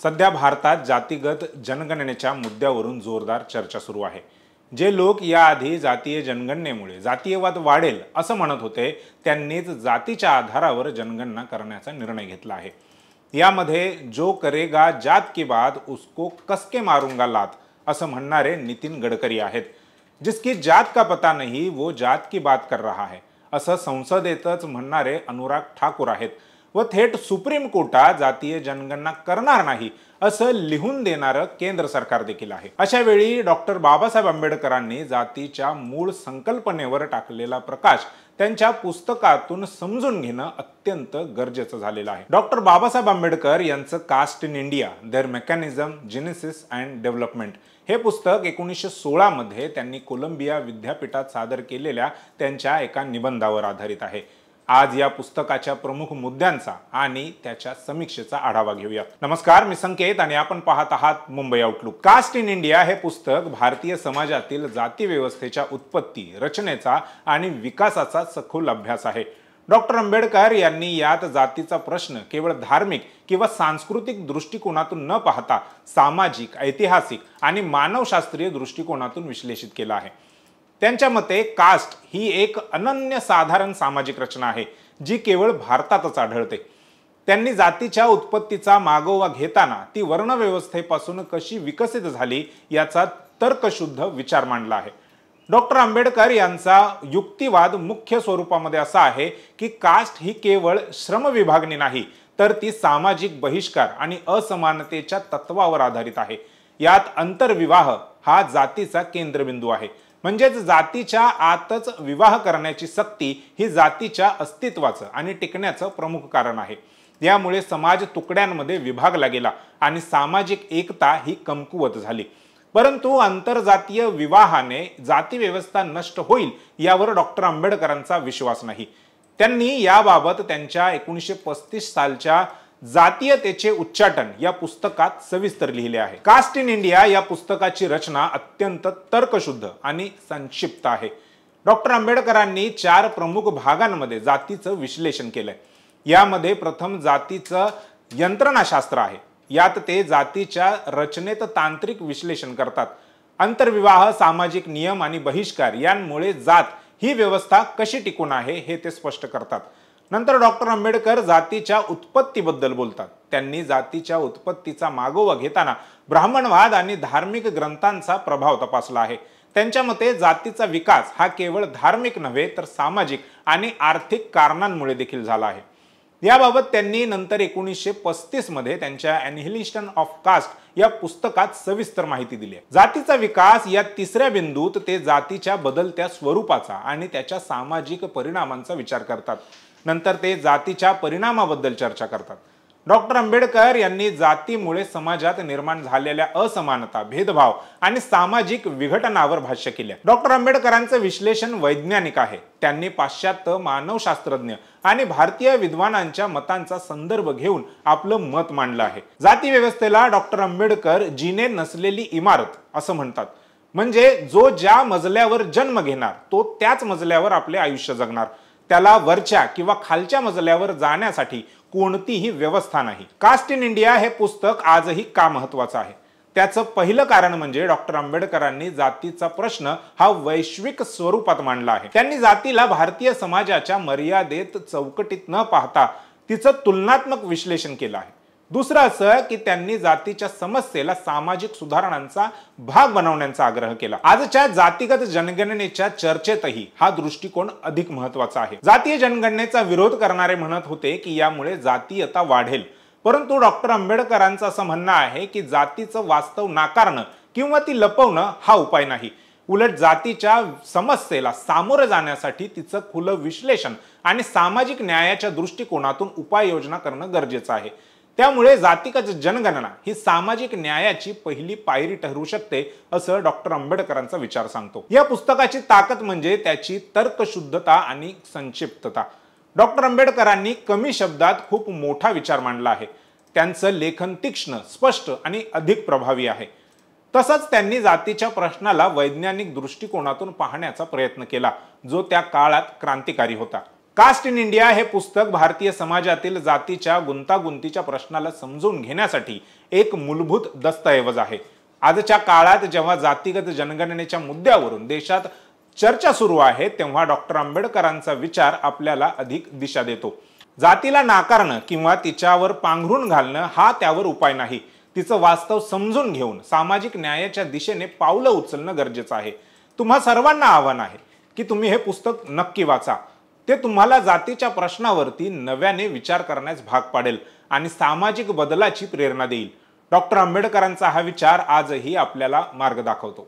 सध्या भारतात जातीगत जनगणनेच्या मुद्द्यावरून जोरदार चर्चा सुरू आहे। जे लोक याआधी जातीय जनगणनेमुळे जातीयवाद वाढेल असं म्हणत होते, त्यांनीच जातीच्या आधारावर जनगणना करण्याचा निर्णय घेतला आहे। यामध्ये जो करेगा जात की बात उसको कसके मारूंगा लात असं म्हणणारे नितीन गडकरी आहेत। जिसकी जात का पता नहीं वो जात की बात कर रहा है असं संसदेतच म्हणणारे अनुराग ठाकूर आहेत व थेट सुप्रीम कोर्टात जातीय जनगणना करणार नाही असं लिहून देणारं केंद्र सरकार देखील आहे। अशा वेळी डॉक्टर बाबासाहेब आंबेडकरांनी जातीच्या मूळ संकल्पनेवर टाकलेला प्रकाश त्यांच्या पुस्तकातून समजून घेणं अत्यंत गरजेचं झालेलं आहे। डॉक्टर बाबासाहेब आंबेडकर यांचं caste in India their mechanism genesis and development हे पुस्तक 1916 मध्ये त्यांनी कोलंबिया विद्यापीठात सादर केलेल्या त्यांच्या एका निबंधावर आधारित आहे। आज या पुस्तकाच्या प्रमुख मुद्द्यांचा आणि त्याच्या समीक्षेचा आढावा घेऊया। नमस्कार, मी संकेत आणि आपण पाहत आहात Mumbai Outlook. Caste in India हे पुस्तक भारतीय समाजातील जाती व्यवस्थेच्या उत्पत्ती, रचनेचा आणि विकासाचा सखोल अभ्यास आहे। डॉक्टर आंबेडकर यांनी यात जातीचा प्रश्न केवळ धार्मिक किंवा सांस्कृतिक दृष्टिकोनातून न पाहता सामाजिक, ऐतिहासिक आणि मानवशास्त्रीय दृष्टिकोनातून विश्लेषित केला आहे। त्यांच्या मते कास्ट ही एक अनन्यसाधारण सामाजिक रचना आहे जी केवळ भारतातच आढळते। त्यांनी जातीच्या उत्पत्तीचा मागोवा घेताना ती वर्णव्यवस्थेपासून कशी विकसित झाली याचा तर्कशुद्ध विचार मांडला आहे। डॉक्टर आंबेडकर यांचा युक्तिवाद मुख्य स्वरूपामध्ये असा आहे की कास्ट ही केवळ श्रम विभागणी नाही, तर ती सामाजिक बहिष्कार आणि असमानतेच्या तत्वावर आधारित आहे। यात आंतरविवाह हा जातीचा केंद्रबिंदू आहे, म्हणजेच जातीच्या आतच विवाह करण्याची सक्ती ही जातीच्या अस्तित्वाचं आणि टिकण्याचं प्रमुख कारण आहे। यामुळे समाज तुकड्यांमध्ये विभागला गेला आणि सामाजिक एकता ही कमकुवत झाली। परंतु आंतरजातीय विवाहाने जाती व्यवस्था नष्ट होईल यावर डॉक्टर आंबेडकरांचा विश्वास नाही। त्यांनी याबाबत त्यांच्या 1935 सालच्या जातीयतेचे उच्चाटन या पुस्तकात सविस्तर लिहिले आहे। कास्ट इन इंडिया या पुस्तकाची रचना अत्यंत तर्कशुद्ध आणि संक्षिप्त आहे। डॉक्टर आंबेडकरांनी 4 प्रमुख भागांमध्ये जातीचं विश्लेषण केलंय। यामध्ये प्रथम जातीचं यंत्रणाशास्त्र आहे। यात ते जातीच्या रचनेत तांत्रिक विश्लेषण करतात। आंतरविवाह, सामाजिक नियम आणि बहिष्कार यांमुळे जात ही व्यवस्था कशी टिकून आहे हे ते स्पष्ट करतात। नंतर डॉक्टर आंबेडकर जातीच्या उत्पत्तीबद्दल बोलतात। त्यांनी जातीच्या उत्पत्तीचा मागोवा घेताना ब्राह्मणवाद आणि धार्मिक ग्रंथांचा प्रभाव तपासला आहे। त्यांच्या मते जातीचा विकास हा केवळ धार्मिक नव्हे तर सामाजिक आणि आर्थिक कारणांमुळे देखील झाला आहे। याबाबत त्यांनी नंतर 1935 मध्ये त्यांच्या एनिहिलेशन ऑफ कास्ट या पुस्तकात सविस्तर माहिती दिली आहे। जातीचा विकास या तिसऱ्या बिंदूत ते जातीच्या बदलत्या स्वरूपाचा आणि त्याच्या सामाजिक परिणामांचा विचार करतात। नंतर ते जातीच्या परिणामाबद्दल चर्चा करतात। डॉक्टर आंबेडकर यांनी जातीमुळे समाजात निर्माण झालेल्या असमानता, भेदभाव आणि सामाजिक विघटनावर भाष्य केले। डॉक्टर आंबेडकरांचे विश्लेषण वैज्ञानिक आहे। त्यांनी पाश्चात्य मानवशास्त्रज्ञ आणि भारतीय विद्वानांच्या मतांचा संदर्भ घेऊन आपलं मत मांडलं आहे। जाती व्यवस्थेला डॉक्टर आंबेडकर जिने नसलेली इमारत असं म्हणतात। म्हणजे जो ज्या मजल्यावर जन्म घेणार तो त्याच मजल्यावर आपले आयुष्य जगणार, त्याला वरच्या किंवा खालच्या मजल्यावर जाण्यासाठी कोणतीही व्यवस्था नाही। कास्ट इन इंडिया हे पुस्तक आजही का महत्त्वाचं आहे? त्याचं पहिलं कारण म्हणजे डॉक्टर आंबेडकरांनी जातीचा प्रश्न हा वैश्विक स्वरूपात मांडला आहे। त्यांनी जातीला भारतीय समाजाच्या मर्यादित चौकटीत न पाहता तिचं तुलनात्मक विश्लेषण केलं आहे। दुसरं असं की त्यांनी जातीच्या समस्येला सामाजिक सुधारणांचा भाग बनवण्याचा आग्रह केला। आजच्या जातीगत जनगणनेच्या चर्चेतही हा दृष्टिकोन अधिक महत्त्वाचा आहे। जातीय जनगणनेचा विरोध करणारे म्हणत होते की यामुळे जातीयता वाढेल, परंतु डॉक्टर आंबेडकरांचं असं म्हणणं आहे की जातीचं वास्तव नाकारणं किंवा ती लपवणं हा उपाय नाही। उलट जातीच्या समस्येला सामोरं जाण्यासाठी तिचं खुलं विश्लेषण आणि सामाजिक न्यायाच्या दृष्टिकोनातून उपाययोजना करणं गरजेचं आहे। त्यामुळे जातीगत जनगणना ही सामाजिक न्यायाची पहिली पायरी ठरू शकते असं डॉक्टर आंबेडकरांचा विचार सांगतो। या पुस्तकाची ताकद म्हणजे त्याची तर्कशुद्धता आणि संक्षिप्तता। डॉक्टर आंबेडकरांनी कमी शब्दात खूप मोठा विचार मांडला आहे। त्यांचं लेखन तीक्ष्ण, स्पष्ट आणि अधिक प्रभावी आहे। तसंच त्यांनी जातीच्या प्रश्नाला वैज्ञानिक दृष्टिकोनातून पाहण्याचा प्रयत्न केला, जो त्या काळात क्रांतिकारी होता। कास्ट इन इंडिया हे पुस्तक भारतीय समाजातील जातीच्या गुंतागुंतीच्या प्रश्नाला समजून घेण्यासाठी एक मूलभूत दस्तऐवज आहे। आजच्या काळात जेव्हा जातीगत जनगणनेच्या मुद्द्यावरून देशात चर्चा सुरू आहे तेव्हा डॉक्टर आंबेडकरांचा विचार आपल्याला अधिक दिशा देतो। जातीला नाकारणं किंवा तिच्यावर पांघरून घालणं हा त्यावर उपाय नाही। तिचं वास्तव समजून घेऊन सामाजिक न्यायाच्या दिशेने पावलं उचलणं गरजेचं आहे। तुम्हा सर्वांना आव्हान आहे की तुम्ही हे पुस्तक नक्की वाचा। ते तुम्हाला जातीच्या प्रश्नावरती नव्याने विचार करण्यास भाग पाडेल आणि सामाजिक बदलाची प्रेरणा देईल। डॉक्टर आंबेडकरांचा हा विचार आजही आपल्याला मार्ग दाखवतो।